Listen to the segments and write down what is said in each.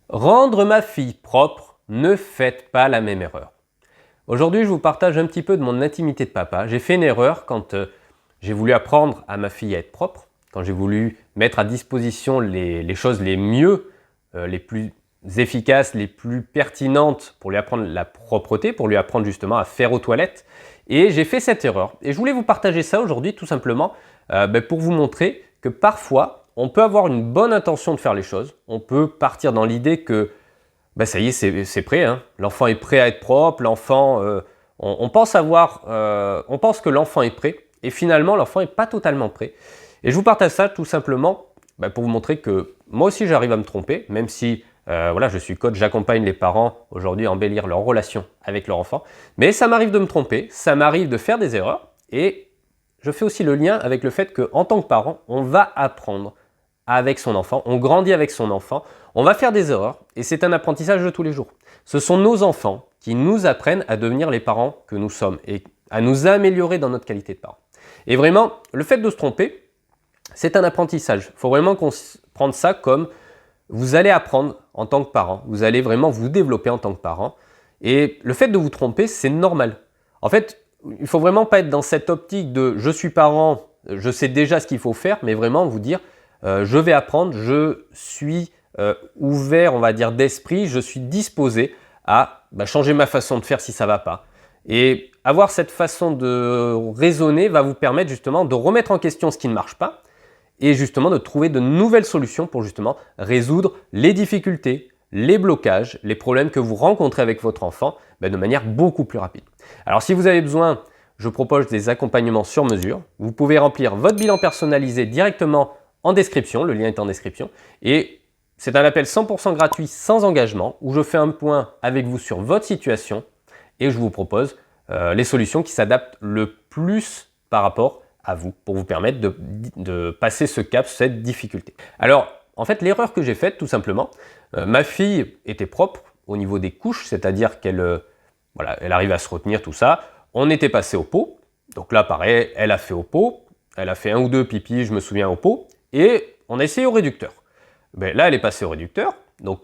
Rendre ma fille propre, ne faites pas la même erreur. Aujourd'hui, je vous partage un petit peu de mon intimité de papa. J'ai fait une erreur quand j'ai voulu apprendre à ma fille à être propre, quand j'ai voulu mettre à disposition les choses les mieux, les plus efficaces, les plus pertinentes pour lui apprendre la propreté, pour lui apprendre justement à faire aux toilettes. Et j'ai fait cette erreur. Et je voulais vous partager ça aujourd'hui tout simplement pour vous montrer que parfois, on peut avoir une bonne intention de faire les choses. On peut partir dans l'idée que ça y est, c'est prêt. Hein. L'enfant est prêt à être propre. L'enfant, on pense que l'enfant est prêt. Et finalement, l'enfant n'est pas totalement prêt. Et je vous partage ça tout simplement pour vous montrer que moi aussi, j'arrive à me tromper. Même si je suis coach, j'accompagne les parents aujourd'hui à embellir leur relation avec leur enfant. Mais ça m'arrive de me tromper. Ça m'arrive de faire des erreurs. Et je fais aussi le lien avec le fait qu'en tant que parent, on va apprendre avec son enfant, on grandit avec son enfant, on va faire des erreurs et c'est un apprentissage de tous les jours. Ce sont nos enfants qui nous apprennent à devenir les parents que nous sommes et à nous améliorer dans notre qualité de parent. Et vraiment, le fait de se tromper, c'est un apprentissage. Il faut vraiment prendre ça comme vous allez apprendre en tant que parent, vous allez vraiment vous développer en tant que parent. Et le fait de vous tromper, c'est normal. En fait, il ne faut vraiment pas être dans cette optique de je suis parent, je sais déjà ce qu'il faut faire, mais vraiment vous dire je vais apprendre, je suis ouvert, on va dire, d'esprit, je suis disposé à changer ma façon de faire si ça ne va pas. Et avoir cette façon de raisonner va vous permettre justement de remettre en question ce qui ne marche pas et justement de trouver de nouvelles solutions pour justement résoudre les difficultés, les blocages, les problèmes que vous rencontrez avec votre enfant de manière beaucoup plus rapide. Alors si vous avez besoin, je propose des accompagnements sur mesure. Vous pouvez remplir votre bilan personnalisé directement en description, le lien est en description. Et c'est un appel 100% gratuit sans engagement où je fais un point avec vous sur votre situation et je vous propose les solutions qui s'adaptent le plus par rapport à vous pour vous permettre de passer ce cap, cette difficulté. Alors, en fait, l'erreur que j'ai faite, tout simplement, ma fille était propre au niveau des couches, c'est-à-dire qu'elle elle arrive à se retenir, tout ça. On était passé au pot. Donc là, pareil, elle a fait au pot. Elle a fait un ou deux pipis, je me souviens, au pot. Et on a essayé au réducteur. Là, elle est passée au réducteur. Donc,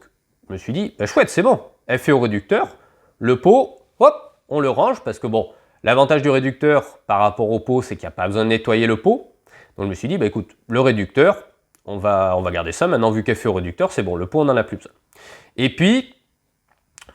je me suis dit, chouette, c'est bon. Elle fait au réducteur. Le pot, hop, on le range parce que bon, l'avantage du réducteur par rapport au pot, c'est qu'il n'y a pas besoin de nettoyer le pot. Donc, je me suis dit, écoute, le réducteur, on va garder ça. Maintenant, vu qu'elle fait au réducteur, c'est bon, le pot, on n'en a plus besoin. Et puis,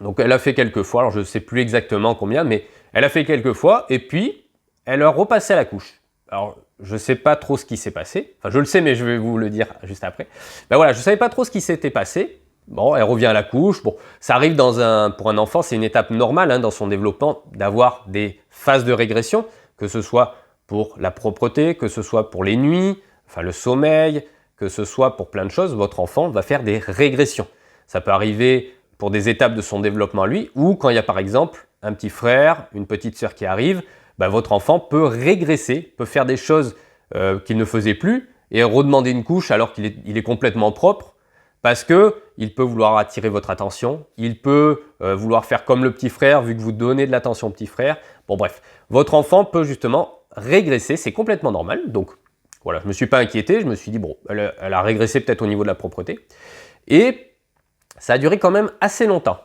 donc elle a fait quelques fois, alors je ne sais plus exactement combien, mais elle a fait quelques fois, et puis elle a repassé à la couche. Alors, je ne sais pas trop ce qui s'est passé. Enfin, je le sais, mais je vais vous le dire juste après. Je ne savais pas trop ce qui s'était passé. Bon, elle revient à la couche. Bon, ça arrive pour un enfant, c'est une étape normale dans son développement d'avoir des phases de régression, que ce soit pour la propreté, que ce soit pour les nuits, enfin le sommeil, que ce soit pour plein de choses. Votre enfant va faire des régressions. Ça peut arriver pour des étapes de son développement lui, ou quand il y a par exemple un petit frère, une petite sœur qui arrive, votre enfant peut régresser, peut faire des choses qu'il ne faisait plus et redemander une couche alors qu'il est complètement propre parce qu'il peut vouloir attirer votre attention, il peut vouloir faire comme le petit frère vu que vous donnez de l'attention au petit frère. Bon bref, votre enfant peut justement régresser, c'est complètement normal. Donc voilà, je ne me suis pas inquiété, je me suis dit bon, elle a régressé peut-être au niveau de la propreté. Et ça a duré quand même assez longtemps.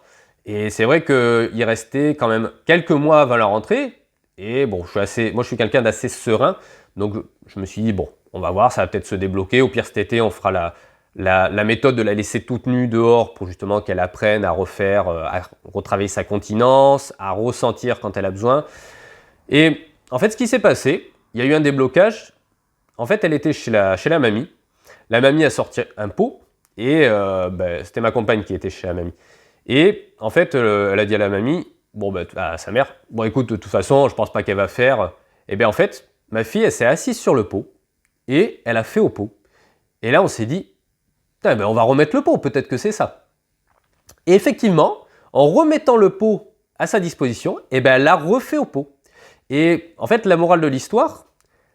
Et c'est vrai qu'il restait quand même quelques mois avant la rentrée. Et bon, moi je suis quelqu'un d'assez serein, donc je me suis dit, bon, on va voir, ça va peut-être se débloquer. Au pire, cet été, on fera la méthode de la laisser toute nue dehors pour justement qu'elle apprenne à retravailler sa continence, à ressentir quand elle a besoin. Et en fait, ce qui s'est passé, il y a eu un déblocage. En fait, elle était chez la mamie. La mamie a sorti un pot et c'était ma compagne qui était chez la mamie. Et en fait, elle a dit à la mamie, à sa mère, écoute, de toute façon, je pense pas qu'elle va faire. Et bien en fait, ma fille, elle s'est assise sur le pot et elle a fait au pot. Et là, on s'est dit, on va remettre le pot, peut-être que c'est ça. Et effectivement, en remettant le pot à sa disposition, elle l'a refait au pot. Et en fait, la morale de l'histoire,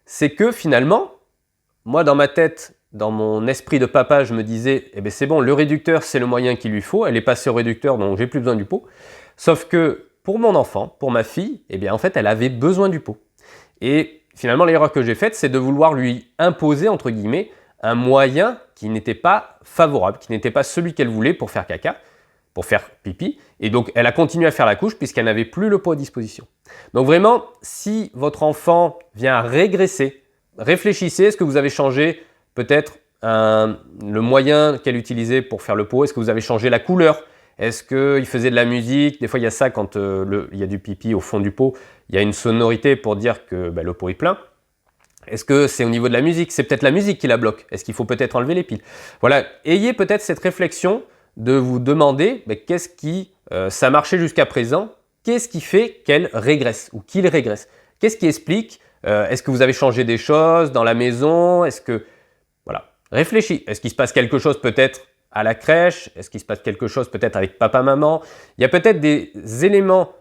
c'est que finalement, moi, dans ma tête, dans mon esprit de papa, je me disais, c'est bon, le réducteur, c'est le moyen qu'il lui faut. Elle est passée au réducteur, donc j'ai plus besoin du pot. Sauf que pour mon enfant, pour ma fille, en fait, elle avait besoin du pot. Et finalement, l'erreur que j'ai faite, c'est de vouloir lui imposer, entre guillemets, un moyen qui n'était pas favorable, qui n'était pas celui qu'elle voulait pour faire caca, pour faire pipi. Et donc, elle a continué à faire la couche puisqu'elle n'avait plus le pot à disposition. Donc vraiment, si votre enfant vient à régresser, réfléchissez, est-ce que vous avez changé peut-être le moyen qu'elle utilisait pour faire le pot? Est-ce que vous avez changé la couleur? Est-ce qu'il faisait de la musique? Des fois, il y a ça quand il y a du pipi au fond du pot. Il y a une sonorité pour dire que le pot est plein. Est-ce que c'est au niveau de la musique? C'est peut-être la musique qui la bloque. Est-ce qu'il faut peut-être enlever les piles? Voilà, ayez peut-être cette réflexion de vous demander qu'est-ce qui, ça marchait jusqu'à présent, qu'est-ce qui fait qu'elle régresse ou qu'il régresse? Qu'est-ce qui explique? Est-ce que vous avez changé des choses dans la maison? Est-ce que... Voilà, réfléchis. Est-ce qu'il se passe quelque chose peut-être à la crèche? Est-ce qu'il se passe quelque chose peut-être avec papa, maman? Il y a peut-être des éléments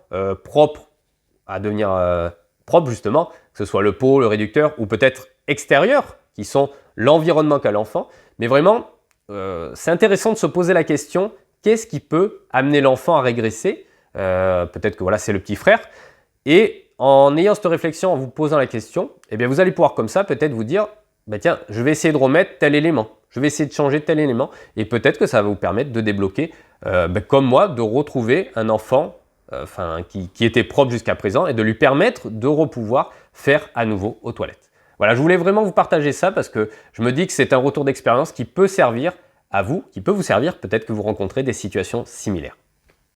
propres à devenir propres justement, que ce soit le pot, le réducteur ou peut-être extérieurs, qui sont l'environnement qu'a l'enfant. Mais vraiment, c'est intéressant de se poser la question, qu'est-ce qui peut amener l'enfant à régresser? Peut-être que voilà, c'est le petit frère. Et en ayant cette réflexion, en vous posant la question, eh bien, vous allez pouvoir comme ça peut-être vous dire, tiens, je vais essayer de remettre tel élément. Je vais essayer de changer tel élément. Et peut-être que ça va vous permettre de débloquer, comme moi, de retrouver un enfant qui était propre jusqu'à présent et de lui permettre de pouvoir faire à nouveau aux toilettes. Voilà, je voulais vraiment vous partager ça parce que je me dis que c'est un retour d'expérience qui peut servir à vous, qui peut vous servir peut-être que vous rencontrez des situations similaires.